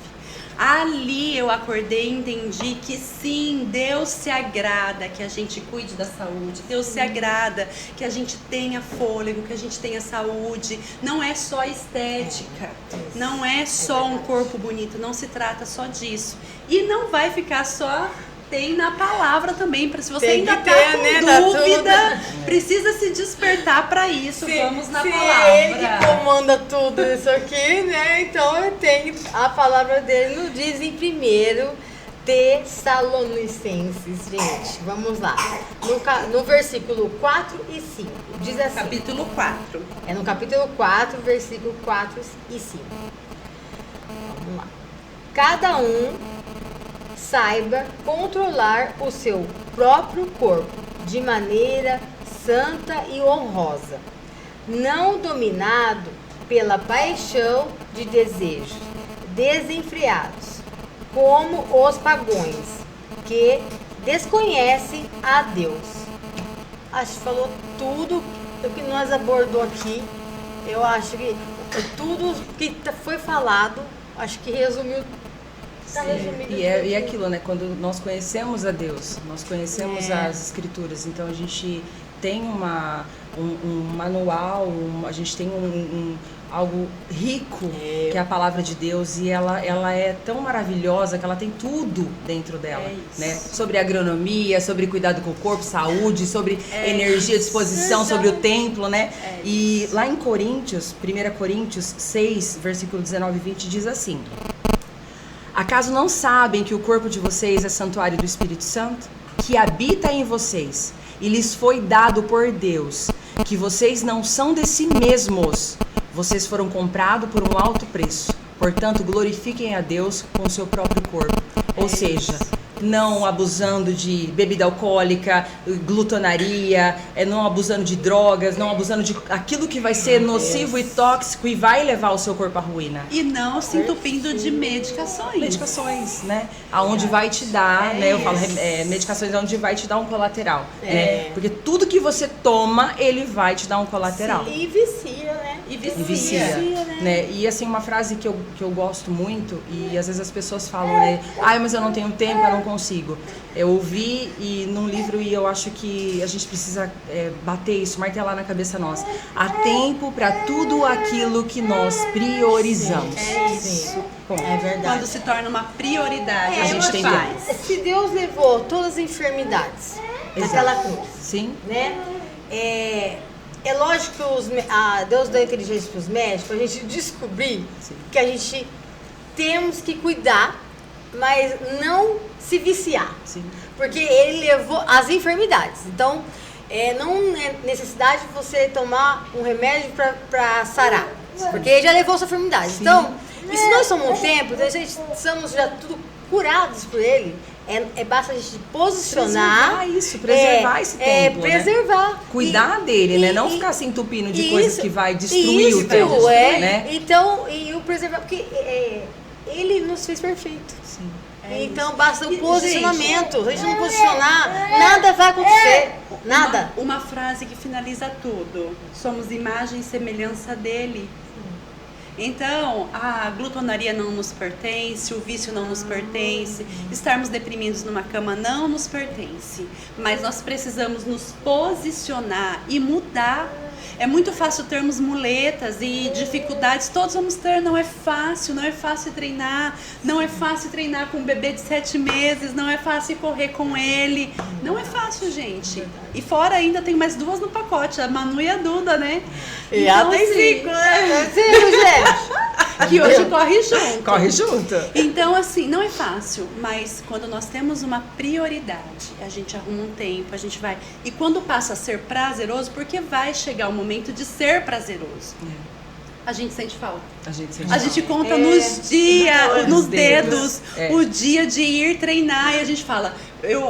A: Ali eu acordei e entendi que sim, Deus se agrada que a gente cuide da saúde. Deus se agrada que a gente tenha fôlego, que a gente tenha saúde. Não é só estética, não é só um corpo bonito, não se trata só disso. E não vai ficar só... Tem na palavra também, para se você ainda tá com dúvida, precisa se despertar para isso. Vamos na palavra.
B: Ele que comanda tudo isso aqui, né? Então eu tenho a palavra dele, nos diz em 1 Tessalonicenses, gente. Vamos lá. No versículo 4 e 5. Diz assim.
A: Capítulo 4.
B: É no capítulo 4, versículo 4 e 5. Vamos lá. Cada um saiba controlar o seu próprio corpo de maneira santa e honrosa, não dominado pela paixão de desejos desenfreados, como os pagãos que desconhecem a Deus. Acho que falou tudo o que nós abordou aqui. Eu acho que tudo que foi falado, acho que resumiu.
C: E é aquilo, né? Quando nós conhecemos a Deus, nós conhecemos as Escrituras, então a gente tem um manual, a gente tem algo rico, que é a palavra de Deus, e ela é tão maravilhosa que ela tem tudo dentro dela, né? Sobre agronomia, sobre cuidado com o corpo, saúde, sobre energia, disposição, sobre o templo, né? E lá em Coríntios, 1 Coríntios 6, versículo 19 e 20, diz assim: acaso não sabem que o corpo de vocês é santuário do Espírito Santo, que habita em vocês, e lhes foi dado por Deus, que vocês não são de si mesmos, vocês foram comprados por um alto preço. Portanto, glorifiquem a Deus com o seu próprio corpo. Ou seja, não abusando de bebida alcoólica, glutonaria, não abusando de drogas, não abusando de aquilo que vai ser nocivo e tóxico e vai levar o seu corpo à ruína.
A: E não se entupindo de medicações.
C: Medicações, né? Aonde vai te dar, né? Eu falo, medicações onde vai te dar um colateral, né? Porque tudo que você toma, ele vai te dar um colateral.
B: Sim, e vicia, né?
A: E vicia,
C: né? E assim, uma frase que eu gosto muito, e às vezes as pessoas falam, né? Ai, mas eu não tenho tempo, eu não consigo. Eu ouvi num livro, e eu acho que a gente precisa bater isso, martelar na cabeça nossa. Há tempo para tudo aquilo que nós priorizamos.
A: É isso.
C: Bom,
B: É verdade.
A: Quando se torna uma prioridade, a gente
C: tem
A: faz.
B: Se Deus levou todas as enfermidades naquela cruz,
C: sim,
B: né? É lógico que Deus deu inteligência para os médicos, a gente descobrir que a gente temos que cuidar, mas não se viciar.
C: Sim.
B: Porque ele levou as enfermidades. Então, não é necessidade de você tomar um remédio para sarar. Porque ele já levou sua enfermidade.
C: Sim.
B: Então, e se nós somos um templo, então, se estamos já tudo curados por ele, basta a gente posicionar.
C: Preservar esse templo,
B: preservar.
C: Né? Cuidar dele, né? Não ficar se entupindo de coisas que vai destruir o templo, né?
B: Então, e o preservar, porque ele nos fez perfeito.
C: Sim.
B: Então basta o posicionamento. Se a gente não posicionar, nada vai acontecer. Nada.
A: Uma frase que finaliza tudo. Somos imagem e semelhança dele. Então, a glutonaria não nos pertence, o vício não nos pertence, estarmos deprimidos numa cama não nos pertence. Mas nós precisamos nos posicionar e mudar. É muito fácil termos muletas e dificuldades, todos vamos ter, não é fácil treinar, não é fácil treinar com um bebê de 7 meses, não é fácil correr com ele, não é fácil, gente. E fora ainda tem mais 2 no pacote, a Manu e a Duda, né?
B: E
A: então,
B: tem 5, né? 5, gente.
A: Que hoje corre junto.
C: Corre junto.
A: Então, assim, não é fácil, mas quando nós temos uma prioridade, a gente arruma um tempo, a gente vai. E quando passa a ser prazeroso, porque vai chegar o momento de ser prazeroso. A gente sente falta. A gente conta nos dias, nos dedos, o dia de ir treinar e a gente fala.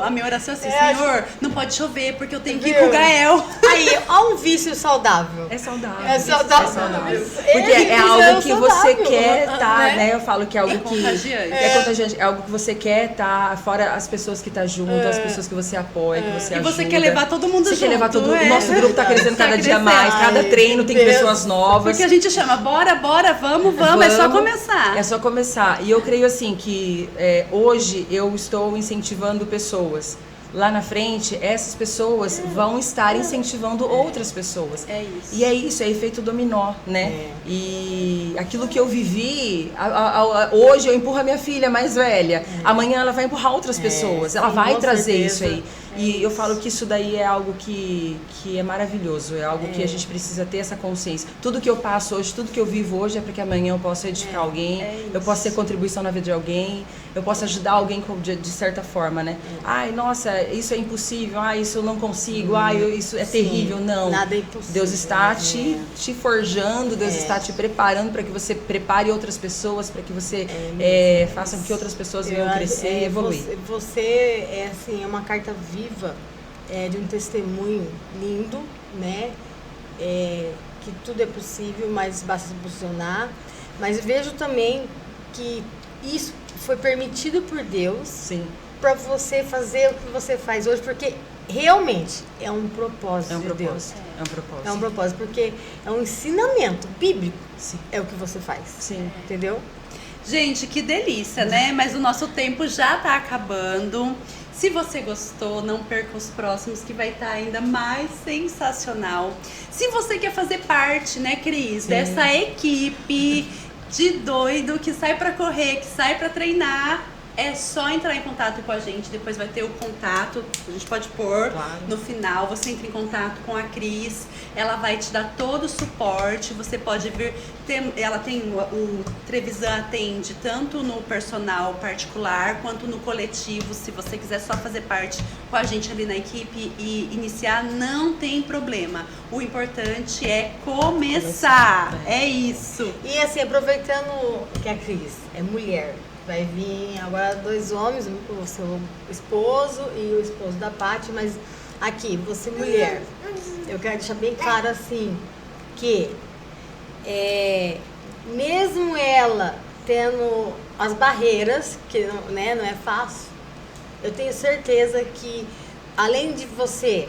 A: A minha oração é assim, Senhor, não pode chover porque eu tenho que ir com o Gael.
B: Aí, ó, um vício saudável.
C: É saudável.
B: É saudável.
C: Porque é algo que você quer estar, né? Eu falo que é algo que
A: contagiante.
C: É contagiante. É algo que você quer estar, fora as pessoas que estão junto, as pessoas que você apoia, que você ajuda.
A: E você quer levar todo mundo junto.
C: Você quer levar todo mundo. O nosso grupo tá crescendo cada dia mais. Cada treino tem pessoas novas.
A: Porque a gente chama, bora, vamos. É só começar.
C: É só começar. E eu creio assim que hoje eu estou incentivando pessoas. Lá na frente, essas pessoas vão estar incentivando outras pessoas.
A: É isso.
C: E é isso, é efeito dominó, né? E aquilo que eu vivi, hoje eu empurro a minha filha mais velha, amanhã ela vai empurrar outras pessoas, ela vai trazer isso aí. E eu falo que isso daí é algo que é maravilhoso, é algo que a gente precisa ter essa consciência. Tudo que eu passo hoje, tudo que eu vivo hoje é para que amanhã eu possa edificar alguém, eu possa ter contribuição na vida de alguém, eu possa ajudar alguém de certa forma, né? Ai, nossa, isso é impossível, isso eu não consigo, isso é terrível. Não.
B: Nada é impossível.
C: Deus está te forjando, Deus está te preparando para que você prepare outras pessoas, para que você faça com que outras pessoas venham crescer e evoluir.
B: Você é assim, é uma carta viva de um testemunho lindo, né? Que tudo é possível, mas basta se posicionar. Mas vejo também que isso foi permitido por Deus.
C: Sim.
B: Para você fazer o que você faz hoje, porque realmente é um propósito de Deus.
C: É um propósito.
B: É um propósito, porque é um ensinamento bíblico.
C: Sim.
B: É o que você faz.
C: Sim.
B: Entendeu?
A: Gente, que delícia, né? Mas o nosso tempo já tá acabando. Se você gostou, não perca os próximos, que vai estar ainda mais sensacional. Se você quer fazer parte, né, Cris, dessa equipe de doido que sai pra correr, que sai pra treinar, é só entrar em contato com a gente. Depois vai ter o contato, a gente pode pôr no final. Você entra em contato com a Cris, ela vai te dar todo o suporte. Você pode vir, ela tem o Trevisan atende tanto no personal particular quanto no coletivo. Se você quiser só fazer parte com a gente ali na equipe e iniciar, não tem problema. O importante é começar. É isso.
B: E assim, aproveitando que a Cris é mulher, vai vir agora 2 homens, o seu esposo e o esposo da Paty, mas aqui, você mulher, eu quero deixar bem claro assim, que mesmo ela tendo as barreiras, que não é fácil, eu tenho certeza que além de você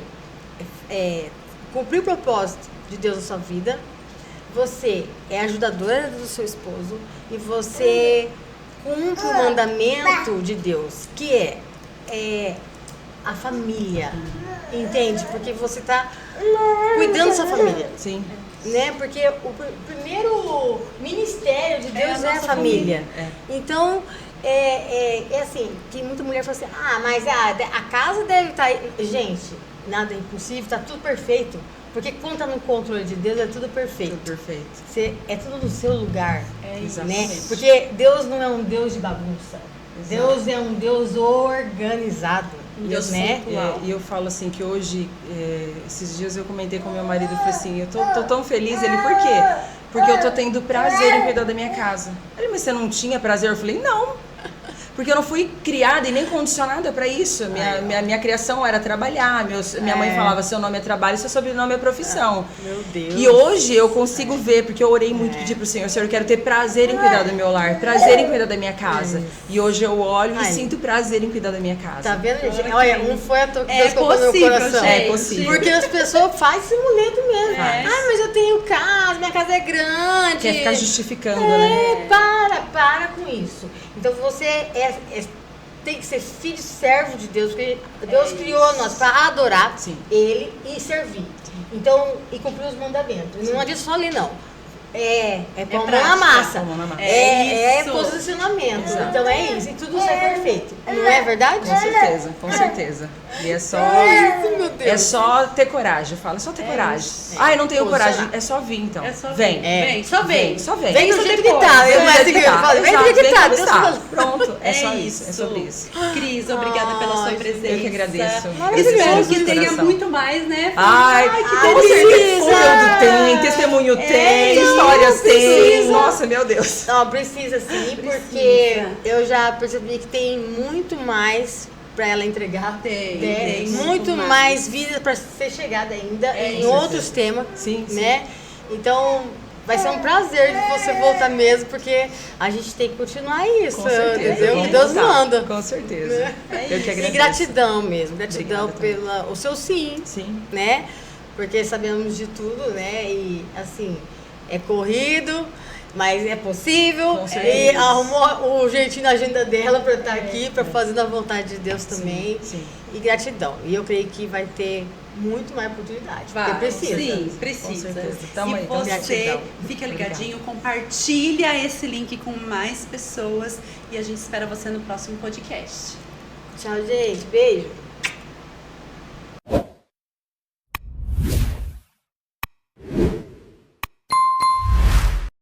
B: cumprir o propósito de Deus na sua vida, você é ajudadora do seu esposo e você cumpre o mandamento de Deus, que é a família, entende? Porque você está cuidando da sua família.
C: Sim.
B: Né? Porque o primeiro ministério de Deus é a família. Então, assim, tem muita mulher que fala assim, mas a casa deve estar... Gente, nada é impossível, está tudo perfeito. Porque quando tá no controle de Deus, é tudo perfeito.
C: Tudo perfeito.
B: É tudo no seu lugar.
C: Exatamente.
B: Né? Porque Deus não é um Deus de bagunça.
C: Exato.
B: Deus é um Deus organizado.
A: Deus
B: né?
C: E eu falo assim que hoje, esses dias eu comentei com meu marido, eu falei assim, eu tô tão feliz, ele, por quê? Porque eu tô tendo prazer em cuidar da minha casa. Ele, mas você não tinha prazer? Eu falei, não. Porque eu não fui criada e nem condicionada para isso. Minha criação era trabalhar. Minha mãe falava, seu nome é trabalho, seu sobrenome é profissão.
B: Meu Deus.
C: E hoje eu consigo ver, porque eu orei muito, pedi pro Senhor, eu quero ter prazer em cuidar do meu lar, prazer em cuidar da minha casa. E hoje eu olho e sinto prazer em cuidar da minha casa.
B: Tá vendo, gente? Olha, um foi a toque que Deus colocou no meu coração.
A: Gente.
C: É possível.
B: Porque as pessoas fazem esse muleto mesmo.
C: Faz.
B: Mas eu tenho casa, minha casa é grande.
C: Quer ficar justificando, né?
B: Para com isso. Então você tem que ser filho e servo de Deus, porque Deus criou nós para adorar Ele e servir. Então, e cumprir os mandamentos. Não adianta só ler, não. Pôr a mão na massa. É posicionamento.
C: Exato.
B: Então é isso. E tudo sai perfeito. Não é verdade?
C: Com certeza, com certeza. E é só.
B: Meu Deus.
C: É só ter coragem, eu falo, é só ter coragem. Ah, eu não tenho coragem. É só vir, então.
A: É só
C: vem.
A: Vem, só vem.
C: Só vem.
B: Vem do jeito que tá.
C: Vem
B: Eu
C: do
B: mais
C: jeito
B: que eu falo. Vem do
C: Exato,
B: jeito que
C: vem
B: tá.
C: como
B: Deus
C: está.
B: falou.
C: Pronto, é só isso. É sobre isso.
A: Cris, obrigada pela sua presença.
C: Eu que agradeço.
A: Espero que
C: De
A: tenha
C: coração.
A: muito mais, né?
C: Ai,
B: que
C: delícia!
B: delícia!
C: Conteúdo tem, testemunho tem, histórias tem.
B: precisa.
C: Nossa, meu Deus.
B: Não, precisa sim, porque eu já percebi que tem muito mais pra ela entregar.
A: Tem
B: muito mais vida pra ser chegada ainda em
C: com
B: outros
C: certeza.
B: temas,
C: Sim,
B: né? Então vai ser um prazer de você voltar mesmo, porque a gente tem que continuar isso,
C: Com certeza.
B: entendeu?
C: Vamos
B: Deus
C: voltar.
B: manda.
C: Com certeza. Eu que
B: E
C: agradeço.
B: gratidão mesmo, gratidão
C: Obrigada
B: pelo seu sim,
C: Sim.
B: né? Porque sabemos de tudo, né? E assim, é corrido, mas é possível.
C: Com certeza.
B: E arrumou o jeitinho na agenda dela para estar aqui, para fazer na vontade de Deus também.
C: Sim.
B: E gratidão. E eu creio que vai ter muito mais oportunidade. Porque precisa.
A: Sim,
C: Com
A: precisa.
C: certeza. Tamo
A: E
C: aí, tamo
A: você
B: gratidão.
A: fica ligadinho, compartilha esse link com mais pessoas e a gente espera você no próximo podcast.
B: Tchau, gente. Beijo.